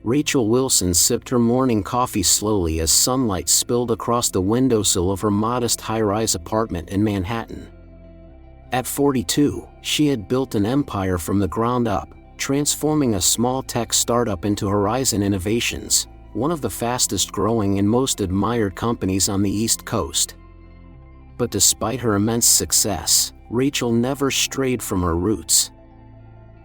Rachel Wilson sipped her morning coffee slowly as sunlight spilled across the windowsill of her modest high-rise apartment in Manhattan. At 42, she had built an empire from the ground up, transforming a small tech startup into Horizon Innovations, one of the fastest-growing and most admired companies on the East Coast. But despite her immense success, Rachel never strayed from her roots.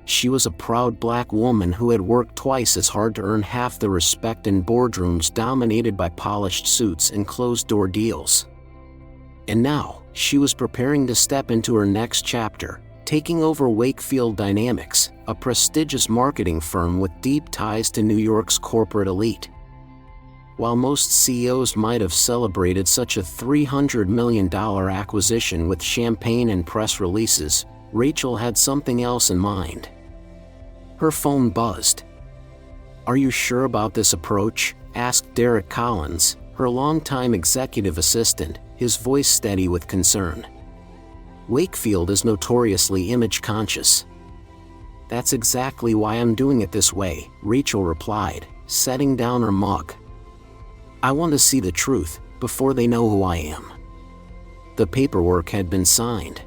She was a proud black woman who had worked twice as hard to earn half the respect in boardrooms dominated by polished suits and closed-door deals. And now, she was preparing to step into her next chapter, taking over Wakefield Dynamics, a prestigious marketing firm with deep ties to New York's corporate elite. While most CEOs might have celebrated such a $300 million acquisition with champagne and press releases, Rachel had something else in mind. Her phone buzzed. "Are you sure about this approach?" asked Derek Collins, her longtime executive assistant, his voice steady with concern. "Wakefield is notoriously image-conscious." "That's exactly why I'm doing it this way," Rachel replied, setting down her mug. "I want to see the truth before they know who I am." The paperwork had been signed.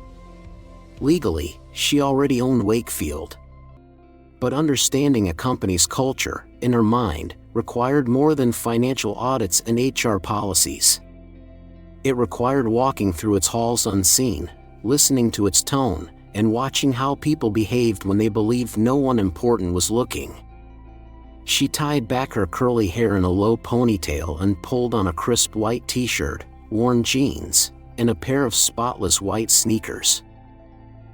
Legally, she already owned Wakefield. But understanding a company's culture, in her mind, required more than financial audits and HR policies. It required walking through its halls unseen, listening to its tone, and watching how people behaved when they believed no one important was looking. She tied back her curly hair in a low ponytail and pulled on a crisp white t-shirt, worn jeans, and a pair of spotless white sneakers.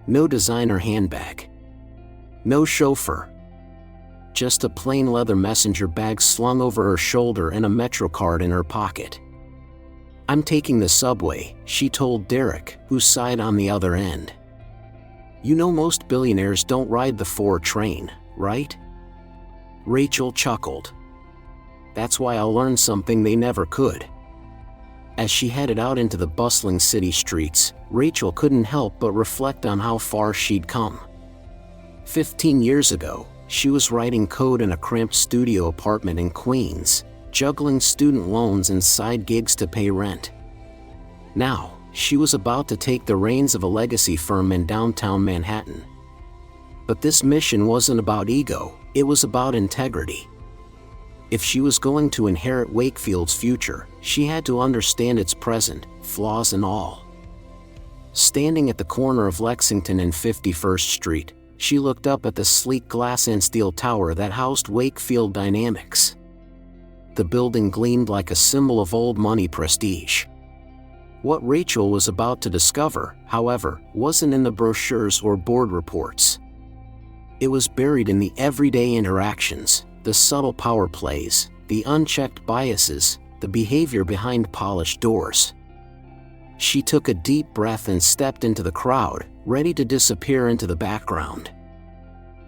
No designer handbag. No chauffeur. Just a plain leather messenger bag slung over her shoulder and a MetroCard in her pocket. "I'm taking the subway," she told Derek, who sighed on the other end. "You know most billionaires don't ride the 4 train, right?" Rachel chuckled. "That's why I'll learn something they never could." As she headed out into the bustling city streets, Rachel couldn't help but reflect on how far she'd come. 15 years ago, she was writing code in a cramped studio apartment in Queens, juggling student loans and side gigs to pay rent. Now, she was about to take the reins of a legacy firm in downtown Manhattan. But this mission wasn't about ego, it was about integrity. If she was going to inherit Wakefield's future, she had to understand its present, flaws and all. Standing at the corner of Lexington and 51st Street, she looked up at the sleek glass and steel tower that housed Wakefield Dynamics. The building gleamed like a symbol of old money prestige. What Rachel was about to discover, however, wasn't in the brochures or board reports. It was buried in the everyday interactions, the subtle power plays, the unchecked biases, the behavior behind polished doors. She took a deep breath and stepped into the crowd, ready to disappear into the background.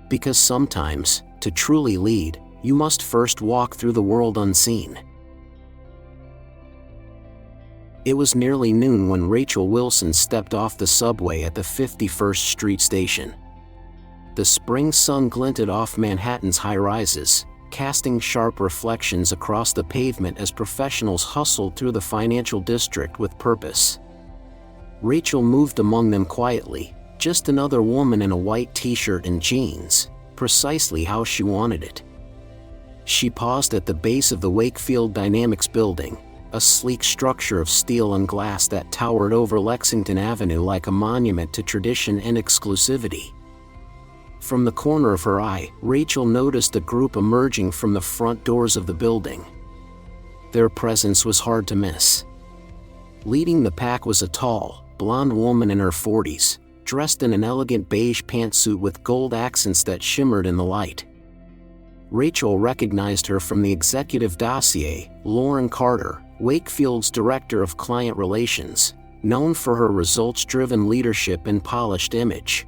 Because sometimes, to truly lead, you must first walk through the world unseen. It was nearly noon when Rachel Wilson stepped off the subway at the 51st Street station. The spring sun glinted off Manhattan's high-rises, casting sharp reflections across the pavement as professionals hustled through the financial district with purpose. Rachel moved among them quietly, just another woman in a white t-shirt and jeans, precisely how she wanted it. She paused at the base of the Wakefield Dynamics building, a sleek structure of steel and glass that towered over Lexington Avenue like a monument to tradition and exclusivity. From the corner of her eye, Rachel noticed a group emerging from the front doors of the building. Their presence was hard to miss. Leading the pack was a tall, blonde woman in her 40s, dressed in an elegant beige pantsuit with gold accents that shimmered in the light. Rachel recognized her from the executive dossier, Lauren Carter, Wakefield's Director of Client Relations, known for her results-driven leadership and polished image.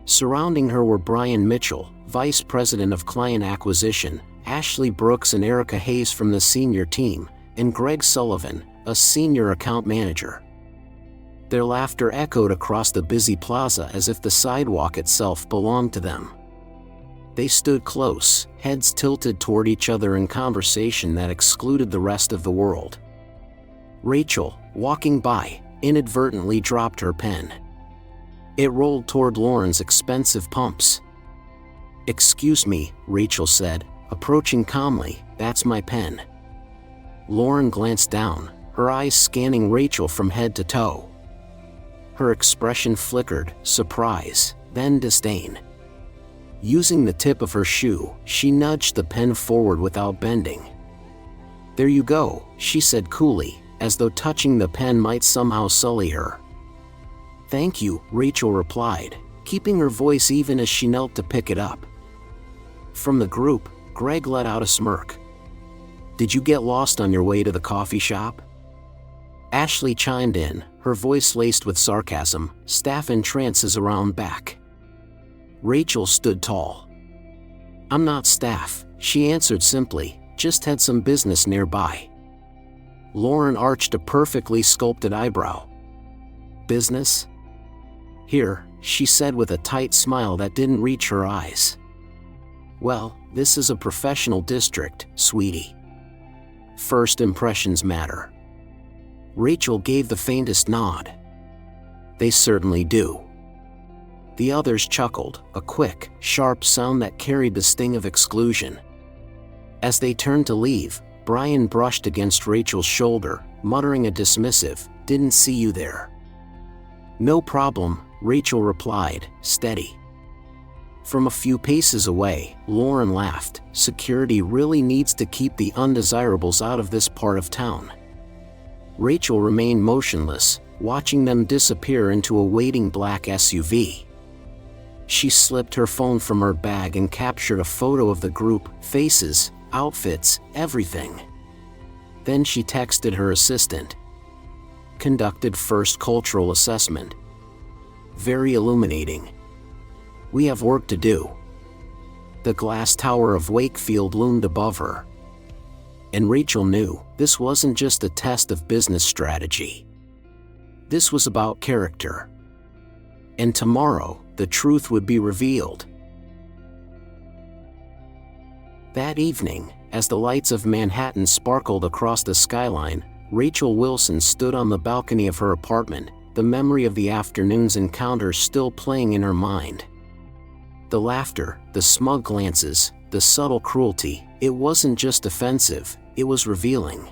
Surrounding her were Brian Mitchell, Vice President of Client Acquisition, Ashley Brooks and Erica Hayes from the senior team, and Greg Sullivan, a senior account manager. Their laughter echoed across the busy plaza as if the sidewalk itself belonged to them. They stood close, heads tilted toward each other in conversation that excluded the rest of the world. Rachel, walking by, inadvertently dropped her pen. It rolled toward Lauren's expensive pumps. "Excuse me," Rachel said, approaching calmly, "that's my pen." Lauren glanced down, her eyes scanning Rachel from head to toe. Her expression flickered, surprise, then disdain. Using the tip of her shoe, she nudged the pen forward without bending. "There you go," she said coolly, as though touching the pen might somehow sully her. "Thank you," Rachel replied, keeping her voice even as she knelt to pick it up. From the group, Greg let out a smirk. "Did you get lost on your way to the coffee shop?" Ashley chimed in, her voice laced with sarcasm, "Staff in trances around back." Rachel stood tall. "I'm not staff," she answered simply, "just had some business nearby." Lauren arched a perfectly sculpted eyebrow. "Business?" "Here," she said with a tight smile that didn't reach her eyes. "Well, this is a professional district, sweetie. First impressions matter." Rachel gave the faintest nod. "They certainly do." The others chuckled, a quick, sharp sound that carried the sting of exclusion. As they turned to leave, Brian brushed against Rachel's shoulder, muttering a dismissive, "Didn't see you there." "No problem," Rachel replied, steady. From a few paces away, Lauren laughed. "Security really needs to keep the undesirables out of this part of town." Rachel remained motionless, watching them disappear into a waiting black SUV. She slipped her phone from her bag and captured a photo of the group, faces, outfits, everything. Then she texted her assistant. "Conducted first cultural assessment. Very illuminating. We have work to do." The glass tower of Wakefield loomed above her. And Rachel knew, this wasn't just a test of business strategy. This was about character. And tomorrow, the truth would be revealed. That evening, as the lights of Manhattan sparkled across the skyline, Rachel Wilson stood on the balcony of her apartment, the memory of the afternoon's encounter still playing in her mind. The laughter, the smug glances, the subtle cruelty, it wasn't just offensive, it was revealing.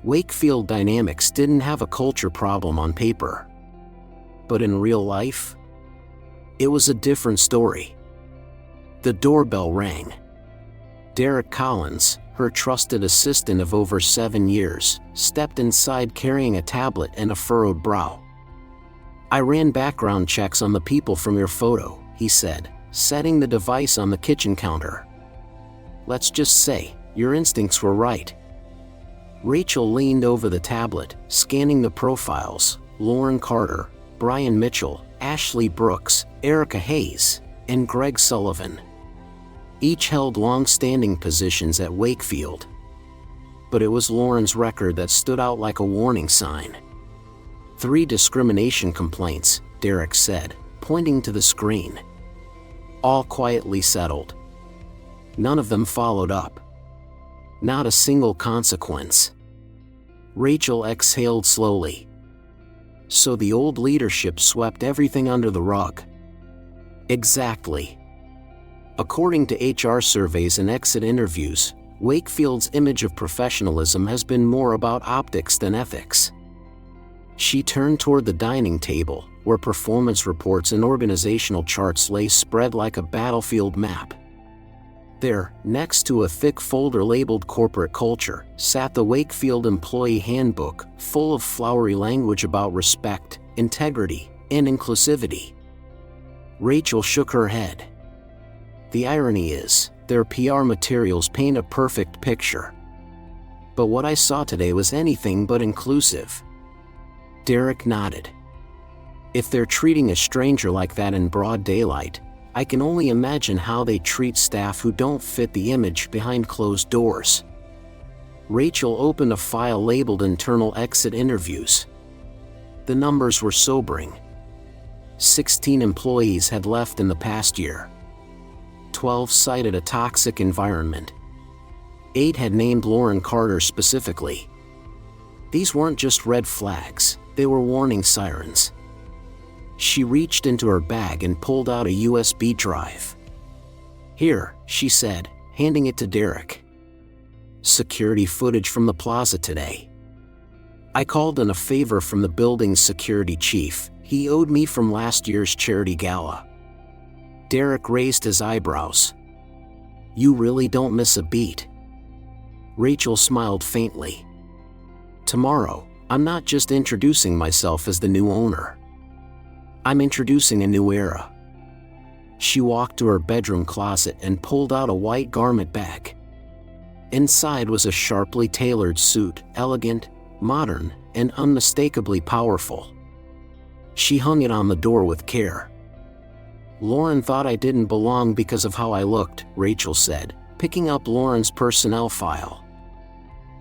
Wakefield Dynamics didn't have a culture problem on paper. But in real life, it was a different story. The doorbell rang. Derek Collins, her trusted assistant of over 7 years, stepped inside carrying a tablet and a furrowed brow. "I ran background checks on the people from your photo," he said, setting the device on the kitchen counter. "Let's just say, your instincts were right." Rachel leaned over the tablet, scanning the profiles: Lauren Carter, Brian Mitchell, Ashley Brooks, Erica Hayes, and Greg Sullivan. Each held long-standing positions at Wakefield. But it was Lauren's record that stood out like a warning sign. 3 discrimination complaints, Derek said, pointing to the screen. All quietly settled. None of them followed up. Not a single consequence. Rachel exhaled slowly. So the old leadership swept everything under the rug. Exactly. According to HR surveys and exit interviews, Wakefield's image of professionalism has been more about optics than ethics. She turned toward the dining table, where performance reports and organizational charts lay spread like a battlefield map. There, next to a thick folder labeled Corporate Culture, sat the Wakefield Employee Handbook, full of flowery language about respect, integrity, and inclusivity. Rachel shook her head. The irony is, their PR materials paint a perfect picture. But what I saw today was anything but inclusive. Derek nodded. If they're treating a stranger like that in broad daylight, I can only imagine how they treat staff who don't fit the image behind closed doors. Rachel opened a file labeled Internal Exit Interviews. The numbers were sobering. 16 employees had left in the past year. 12 cited a toxic environment. 8 had named Lauren Carter specifically. These weren't just red flags, they were warning sirens. She reached into her bag and pulled out a USB drive. "Here," she said, handing it to Derek. "Security footage from the plaza today. I called in a favor from the building's security chief. He owed me from last year's charity gala." Derek raised his eyebrows. "You really don't miss a beat." Rachel smiled faintly. "Tomorrow, I'm not just introducing myself as the new owner. I'm introducing a new era." She walked to her bedroom closet and pulled out a white garment bag. Inside was a sharply tailored suit, elegant, modern, and unmistakably powerful. She hung it on the door with care. "Lauren thought I didn't belong because of how I looked," Rachel said, picking up Lauren's personnel file.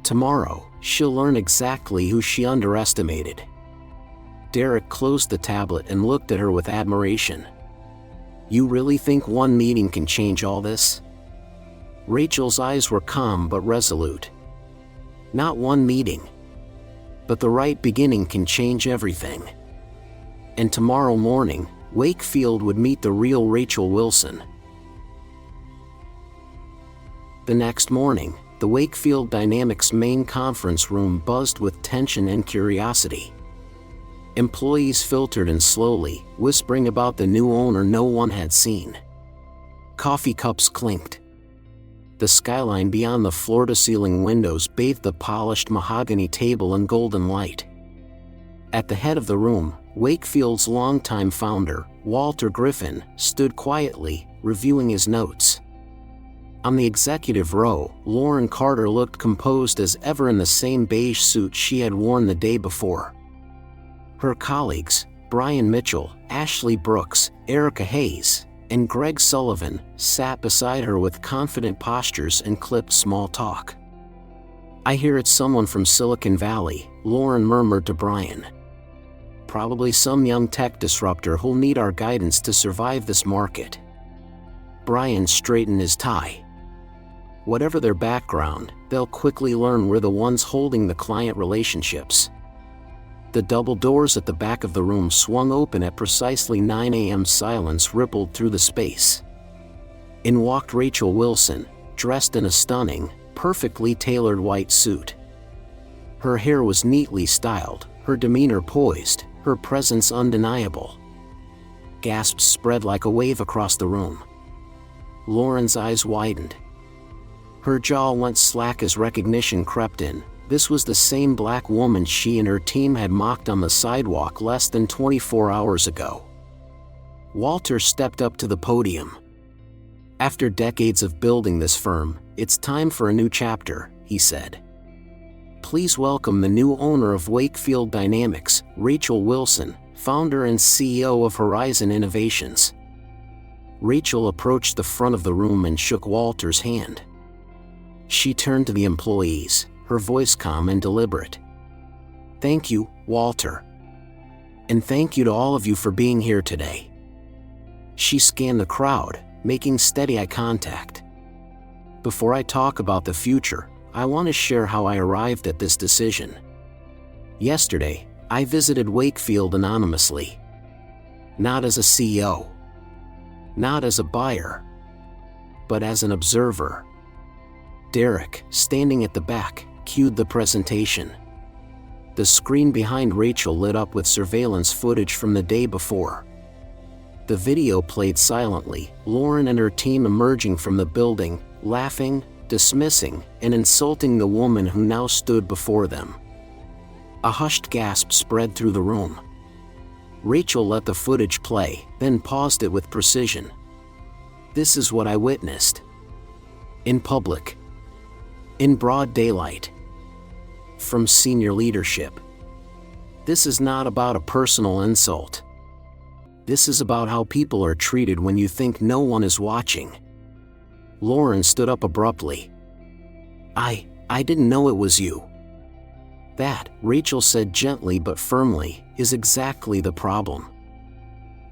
"Tomorrow, she'll learn exactly who she underestimated." Derek closed the tablet and looked at her with admiration. "You really think one meeting can change all this?" Rachel's eyes were calm but resolute. "Not one meeting. But the right beginning can change everything." And tomorrow morning, Wakefield would meet the real Rachel Wilson. The next morning, the Wakefield Dynamics main conference room buzzed with tension and curiosity. Employees filtered in slowly, whispering about the new owner no one had seen. Coffee cups clinked. The skyline beyond the floor-to-ceiling windows bathed the polished mahogany table in golden light. At the head of the room, Wakefield's longtime founder, Walter Griffin, stood quietly, reviewing his notes. On the executive row, Lauren Carter looked composed as ever in the same beige suit she had worn the day before. Her colleagues, Brian Mitchell, Ashley Brooks, Erica Hayes, and Greg Sullivan, sat beside her with confident postures and clipped small talk. "I hear it's someone from Silicon Valley," Lauren murmured to Brian. "Probably some young tech disruptor who'll need our guidance to survive this market." Brian straightened his tie. "Whatever their background, they'll quickly learn we're the ones holding the client relationships." The double doors at the back of the room swung open at precisely 9 a.m. Silence rippled through the space. In walked Rachel Wilson, dressed in a stunning, perfectly tailored white suit. Her hair was neatly styled, her demeanor poised, her presence undeniable. Gasps spread like a wave across the room. Lauren's eyes widened. Her jaw went slack as recognition crept in. This was the same black woman she and her team had mocked on the sidewalk less than 24 hours ago. Walter stepped up to the podium. "After decades of building this firm, it's time for a new chapter," he said. "Please welcome the new owner of Wakefield Dynamics, Rachel Wilson, founder and CEO of Horizon Innovations." Rachel approached the front of the room and shook Walter's hand. She turned to the employees, her voice calm and deliberate. "Thank you, Walter. And thank you to all of you for being here today." She scanned the crowd, making steady eye contact. "Before I talk about the future, I want to share how I arrived at this decision. Yesterday, I visited Wakefield anonymously. Not as a CEO. Not as a buyer. But as an observer." Derek, standing at the back, cued the presentation. The screen behind Rachel lit up with surveillance footage from the day before. The video played silently, Lauren and her team emerging from the building, laughing, dismissing, and insulting the woman who now stood before them. A hushed gasp spread through the room. Rachel let the footage play, then paused it with precision. "This is what I witnessed. In public. In broad daylight. From senior leadership. This is not about a personal insult. This is about how people are treated when you think no one is watching." Lauren stood up abruptly. I didn't know it was you." "That," Rachel said gently but firmly, "is exactly the problem."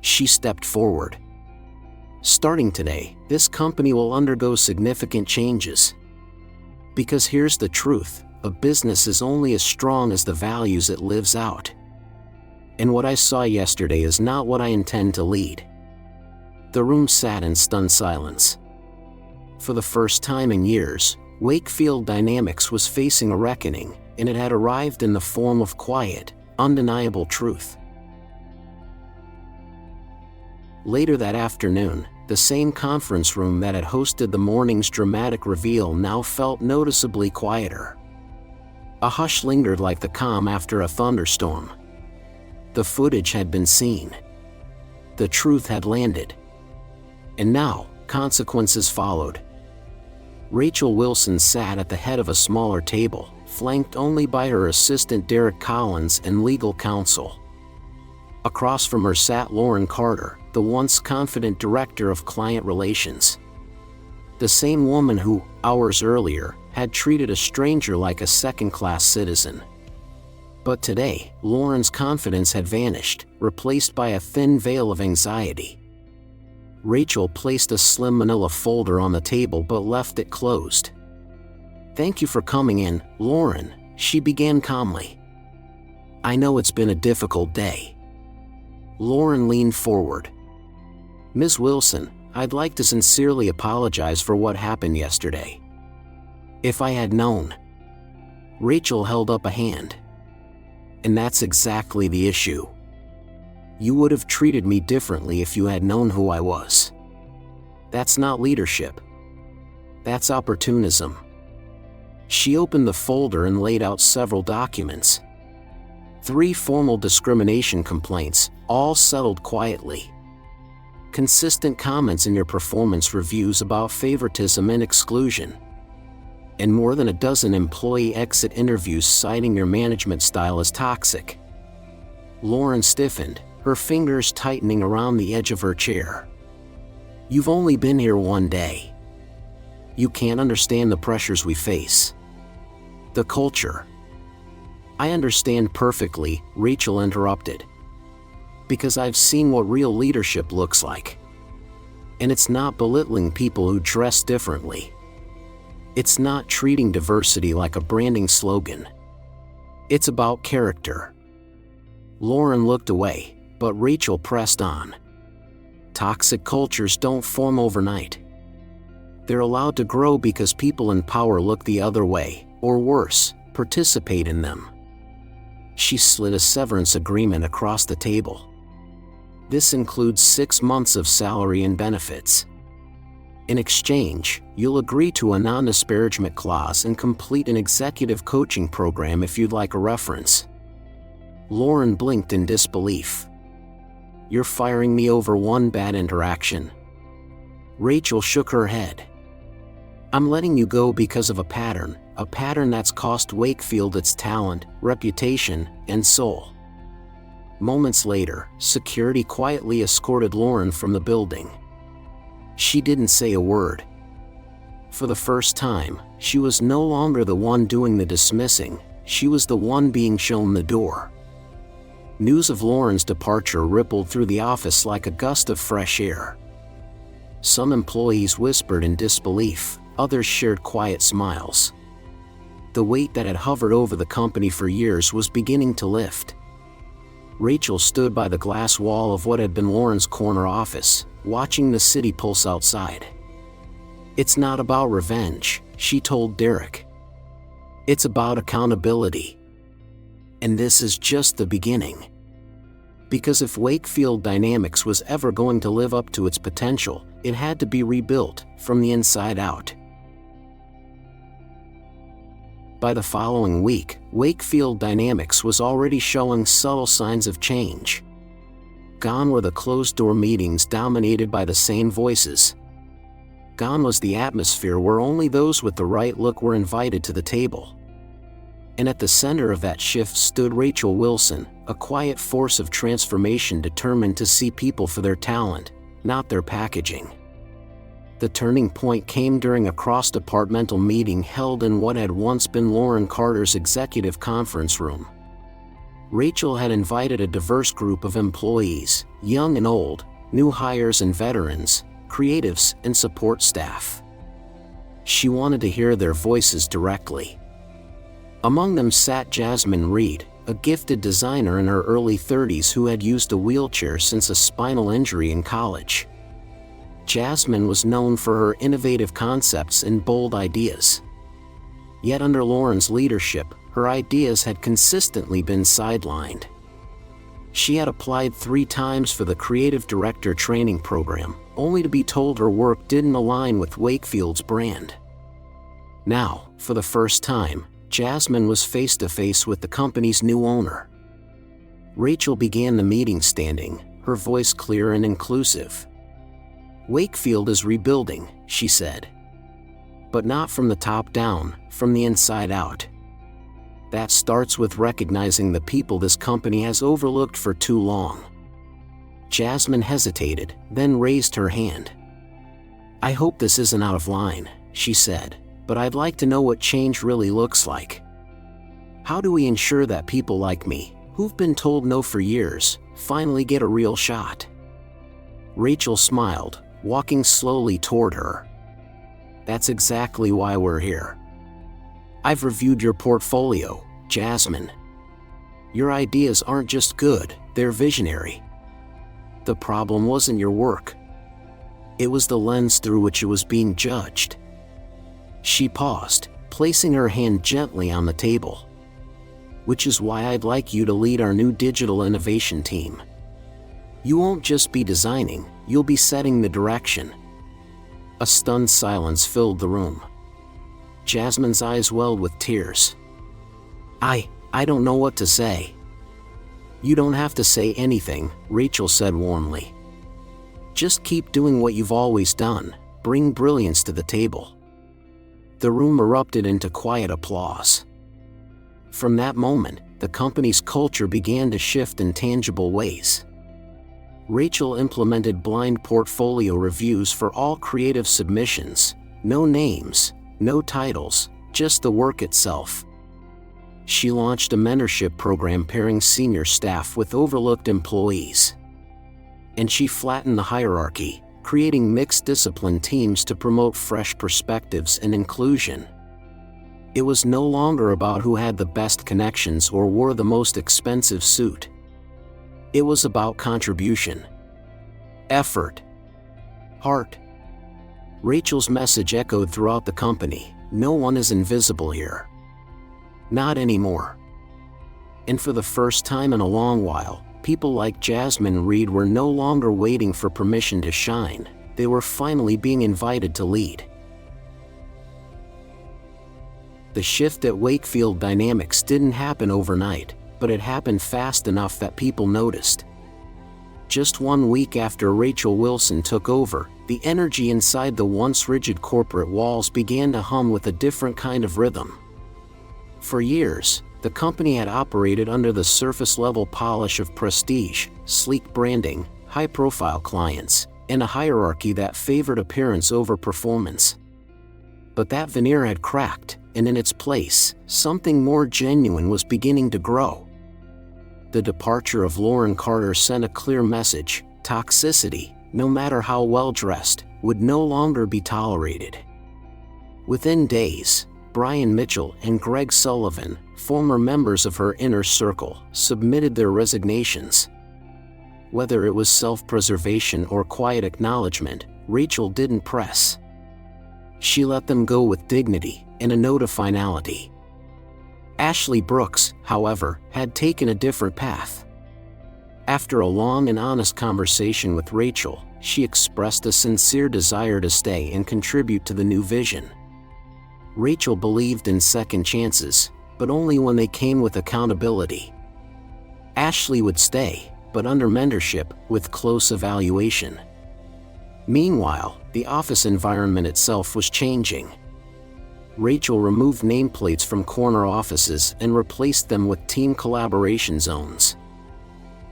She stepped forward. Starting today, this company will undergo significant changes. Because here's the truth, a business is only as strong as the values it lives out. And what I saw yesterday is not what I intend to lead." The room sat in stunned silence. For the first time in years, Wakefield Dynamics was facing a reckoning, and it had arrived in the form of quiet, undeniable truth. Later that afternoon, the same conference room that had hosted the morning's dramatic reveal now felt noticeably quieter. A hush lingered like the calm after a thunderstorm. The footage had been seen. The truth had landed. And now, consequences followed. Rachel Wilson sat at the head of a smaller table, flanked only by her assistant Derek Collins and legal counsel. Across from her sat Lauren Carter, the once confident director of client relations. The same woman who, hours earlier, had treated a stranger like a second-class citizen. But today, Lauren's confidence had vanished, replaced by a thin veil of anxiety. Rachel placed a slim manila folder on the table but left it closed. "Thank you for coming in, Lauren," she began calmly. "I know it's been a difficult day." Lauren leaned forward. "Ms. Wilson, I'd like to sincerely apologize for what happened yesterday. If I had known." Rachel held up a hand. "And that's exactly the issue. You would have treated me differently if you had known who I was. That's not leadership. That's opportunism." She opened the folder and laid out several documents. 3 formal discrimination complaints, all settled quietly. Consistent comments in your performance reviews about favoritism and exclusion. And more than a dozen employee exit interviews citing your management style as toxic. Lauren stiffened, her fingers tightening around the edge of her chair. "You've only been here one day. You can't understand the pressures we face. The culture." "I understand perfectly," Rachel interrupted. "Because I've seen what real leadership looks like. And it's not belittling people who dress differently. It's not treating diversity like a branding slogan. It's about character." Lauren looked away, but Rachel pressed on. "Toxic cultures don't form overnight. They're allowed to grow because people in power look the other way, or worse, participate in them." She slid a severance agreement across the table. "This includes 6 months of salary and benefits. In exchange, you'll agree to a non-disparagement clause and complete an executive coaching program if you'd like a reference." Lauren blinked in disbelief. "You're firing me over one bad interaction?" Rachel shook her head. "I'm letting you go because of a pattern that's cost Wakefield its talent, reputation, and soul." Moments later, security quietly escorted Lauren from the building. She didn't say a word. For the first time, she was no longer the one doing the dismissing, she was the one being shown the door. News of Lauren's departure rippled through the office like a gust of fresh air. Some employees whispered in disbelief, others shared quiet smiles. The weight that had hovered over the company for years was beginning to lift. Rachel stood by the glass wall of what had been Lauren's corner office, watching the city pulse outside. "It's not about revenge," she told Derek. "It's about accountability. And this is just the beginning." Because if Wakefield Dynamics was ever going to live up to its potential, it had to be rebuilt from the inside out. By the following week, Wakefield Dynamics was already showing subtle signs of change. Gone were the closed-door meetings dominated by the same voices. Gone was the atmosphere where only those with the right look were invited to the table. And at the center of that shift stood Rachel Wilson, a quiet force of transformation determined to see people for their talent, not their packaging. The turning point came during a cross-departmental meeting held in what had once been Lauren Carter's executive conference room. Rachel had invited a diverse group of employees, young and old, new hires and veterans, creatives, and support staff. She wanted to hear their voices directly. Among them sat Jasmine Reed, a gifted designer in her early 30s who had used a wheelchair since a spinal injury in college. Jasmine was known for her innovative concepts and bold ideas. Yet under Lauren's leadership, her ideas had consistently been sidelined. She had applied 3 times for the creative director training program, only to be told her work didn't align with Wakefield's brand. Now, for the first time, Jasmine was face to face with the company's new owner. Rachel began the meeting standing, her voice clear and inclusive. "Wakefield is rebuilding," she said. "But not from the top down, from the inside out. That starts with recognizing the people this company has overlooked for too long." Jasmine hesitated, then raised her hand. "I hope this isn't out of line," she said, "but I'd like to know what change really looks like. How do we ensure that people like me, who've been told no for years, finally get a real shot?" Rachel smiled, walking slowly toward her. "That's exactly why we're here. I've reviewed your portfolio, Jasmine. Your ideas aren't just good, they're visionary. The problem wasn't your work. It was the lens through which it was being judged." She paused, placing her hand gently on the table. "Which is why I'd like you to lead our new digital innovation team. You won't just be designing, you'll be setting the direction." A stunned silence filled the room. Jasmine's eyes welled with tears. I don't know what to say." "You don't have to say anything," Rachel said warmly. "Just keep doing what you've always done, bring brilliance to the table." The room erupted into quiet applause. From that moment, the company's culture began to shift in tangible ways. Rachel implemented blind portfolio reviews for all creative submissions, no names, no titles, just the work itself. She launched a mentorship program pairing senior staff with overlooked employees. And she flattened the hierarchy, creating mixed discipline teams to promote fresh perspectives and inclusion. It was no longer about who had the best connections or wore the most expensive suit. It was about contribution, effort, heart. Rachel's message echoed throughout the company: no one is invisible here. Not anymore. And for the first time in a long while, people like Jasmine Reed were no longer waiting for permission to shine, they were finally being invited to lead. The shift at Wakefield Dynamics didn't happen overnight, but it happened fast enough that people noticed. Just 1 week after Rachel Wilson took over, the energy inside the once rigid corporate walls began to hum with a different kind of rhythm. For years, the company had operated under the surface-level polish of prestige, sleek branding, high-profile clients, and a hierarchy that favored appearance over performance. But that veneer had cracked, and in its place, something more genuine was beginning to grow. The departure of Lauren Carter sent a clear message: toxicity, no matter how well-dressed, would no longer be tolerated. Within days, Brian Mitchell and Greg Sullivan, former members of her inner circle, submitted their resignations. Whether it was self-preservation or quiet acknowledgement, Rachel didn't press. She let them go with dignity and a note of finality. Ashley Brooks, however, had taken a different path. After a long and honest conversation with Rachel, she expressed a sincere desire to stay and contribute to the new vision. Rachel believed in second chances, but only when they came with accountability. Ashley would stay, but under mentorship, with close evaluation. Meanwhile, the office environment itself was changing. Rachel removed nameplates from corner offices and replaced them with team collaboration zones.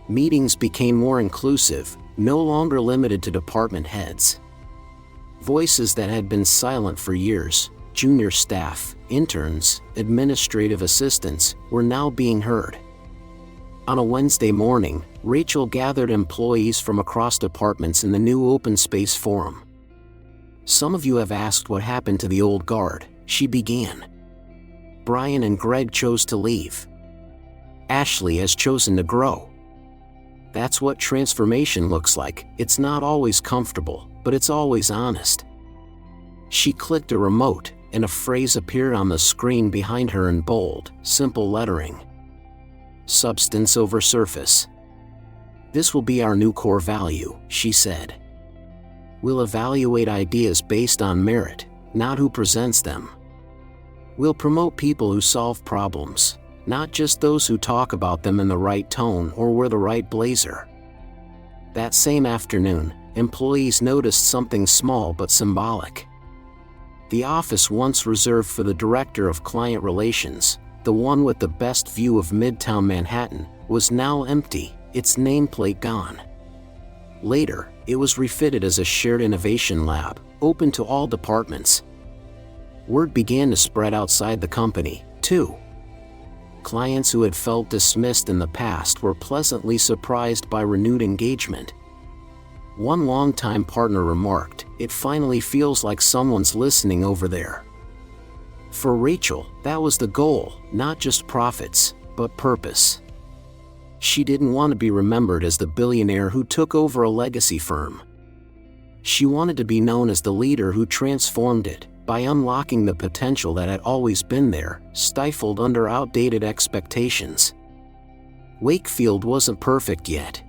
Meetings became more inclusive, no longer limited to department heads. Voices that had been silent for years, junior staff, interns, administrative assistants, were now being heard. On a Wednesday morning, Rachel gathered employees from across departments in the new open space forum. Some of you have asked what happened to the old guard, she began. Brian and Greg chose to leave. Ashley has chosen to grow. That's what transformation looks like. It's not always comfortable, but it's always honest. She clicked a remote, and a phrase appeared on the screen behind her in bold, simple lettering. Substance over surface. This will be our new core value, she said. We'll evaluate ideas based on merit, not who presents them. We'll promote people who solve problems, not just those who talk about them in the right tone or wear the right blazer. That same afternoon, employees noticed something small but symbolic. The office once reserved for the director of client relations, the one with the best view of Midtown Manhattan, was now empty, its nameplate gone. Later, it was refitted as a shared innovation lab, open to all departments. Word began to spread outside the company, too. Clients who had felt dismissed in the past were pleasantly surprised by renewed engagement. One longtime partner remarked, "It finally feels like someone's listening over there." For Rachel, that was the goal, not just profits, but purpose. She didn't want to be remembered as the billionaire who took over a legacy firm. She wanted to be known as the leader who transformed it, by unlocking the potential that had always been there, stifled under outdated expectations. Wakefield wasn't perfect yet.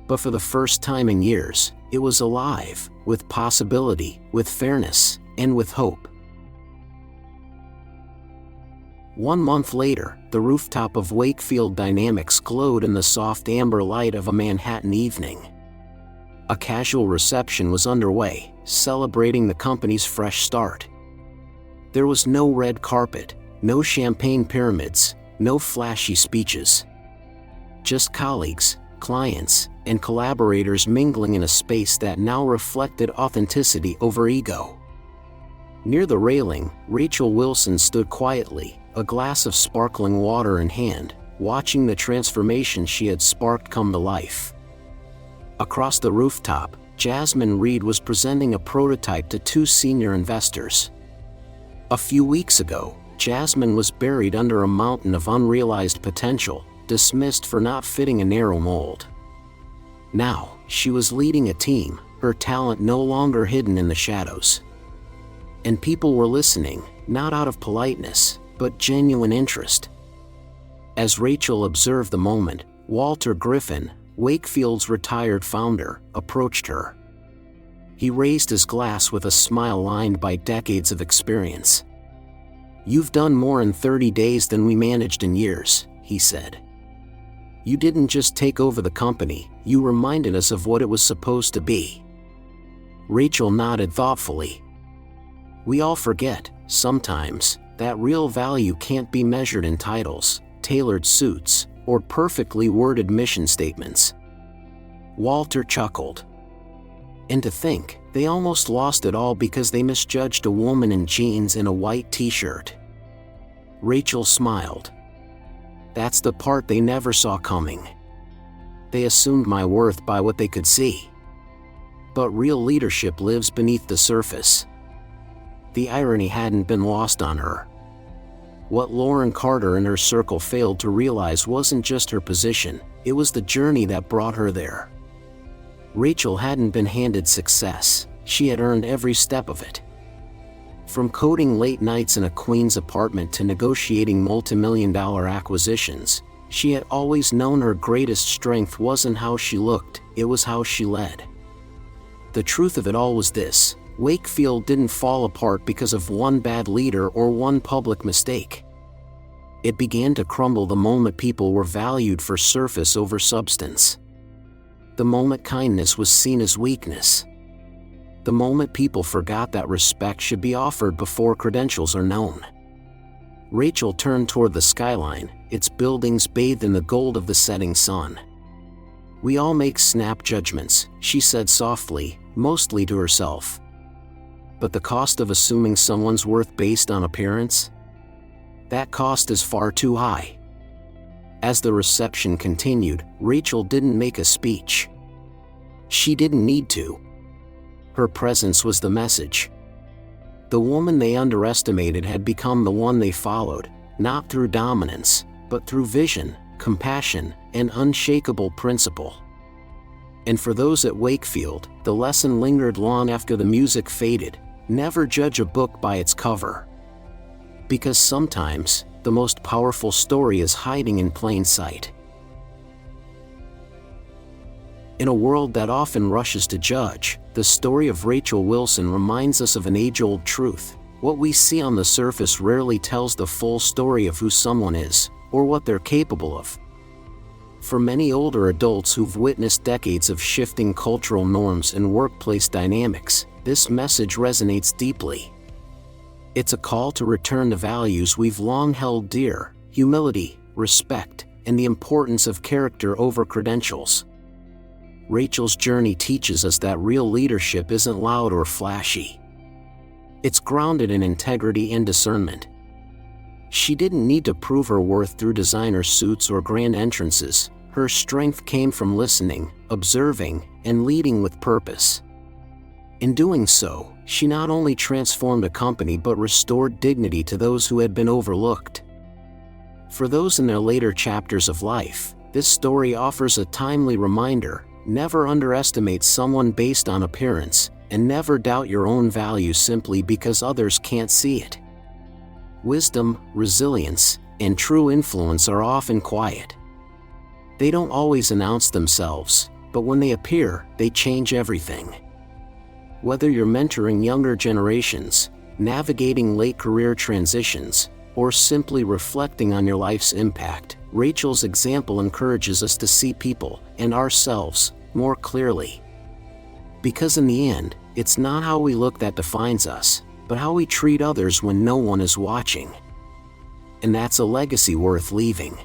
But for the first time in years, it was alive, with possibility, with fairness, and with hope. 1 month later, the rooftop of Wakefield Dynamics glowed in the soft amber light of a Manhattan evening. A casual reception was underway, celebrating the company's fresh start. There was no red carpet, no champagne pyramids, no flashy speeches. Just colleagues, clients, and collaborators mingling in a space that now reflected authenticity over ego. Near the railing, Rachel Wilson stood quietly, a glass of sparkling water in hand, watching the transformation she had sparked come to life. Across the rooftop, Jasmine Reed was presenting a prototype to 2 senior investors. A few weeks ago, Jasmine was buried under a mountain of unrealized potential, dismissed for not fitting a narrow mold. Now, she was leading a team, her talent no longer hidden in the shadows. And people were listening, not out of politeness, but genuine interest. As Rachel observed the moment, Walter Griffin, Wakefield's retired founder, approached her. He raised his glass with a smile lined by decades of experience. "You've done more in 30 days than we managed in years," he said. "You didn't just take over the company, you reminded us of what it was supposed to be." Rachel nodded thoughtfully. "We all forget, sometimes, that real value can't be measured in titles, tailored suits, or perfectly worded mission statements." Walter chuckled. "And to think, they almost lost it all because they misjudged a woman in jeans and a white t-shirt." Rachel smiled. "That's the part they never saw coming. They assumed my worth by what they could see. But real leadership lives beneath the surface." The irony hadn't been lost on her. What Lauren Carter and her circle failed to realize wasn't just her position, it was the journey that brought her there. Rachel hadn't been handed success, she had earned every step of it. From coding late nights in a Queens apartment to negotiating multimillion-dollar acquisitions, she had always known her greatest strength wasn't how she looked, it was how she led. The truth of it all was this: Wakefield didn't fall apart because of one bad leader or one public mistake. It began to crumble the moment people were valued for surface over substance. The moment kindness was seen as weakness. The moment people forgot that respect should be offered before credentials are known. Rachel turned toward the skyline, its buildings bathed in the gold of the setting sun. "We all make snap judgments," she said softly, mostly to herself. "But the cost of assuming someone's worth based on appearance? That cost is far too high." As the reception continued, Rachel didn't make a speech. She didn't need to. Her presence was the message. The woman they underestimated had become the one they followed, not through dominance, but through vision, compassion, and unshakable principle. And for those at Wakefield, the lesson lingered long after the music faded: never judge a book by its cover. Because sometimes, the most powerful story is hiding in plain sight. In a world that often rushes to judge, the story of Rachel Wilson reminds us of an age-old truth: what we see on the surface rarely tells the full story of who someone is, or what they're capable of. For many older adults who've witnessed decades of shifting cultural norms and workplace dynamics, this message resonates deeply. It's a call to return to values we've long held dear: humility, respect, and the importance of character over credentials. Rachel's journey teaches us that real leadership isn't loud or flashy. It's grounded in integrity and discernment. She didn't need to prove her worth through designer suits or grand entrances. Her strength came from listening, observing, and leading with purpose. In doing so, she not only transformed a company but restored dignity to those who had been overlooked. For those in their later chapters of life, this story offers a timely reminder: never underestimate someone based on appearance, and never doubt your own value simply because others can't see it. Wisdom, resilience, and true influence are often quiet. They don't always announce themselves, but when they appear, they change everything. Whether you're mentoring younger generations, navigating late career transitions, or simply reflecting on your life's impact, Rachel's example encourages us to see people, and ourselves, more clearly. Because in the end, it's not how we look that defines us, but how we treat others when no one is watching. And that's a legacy worth leaving.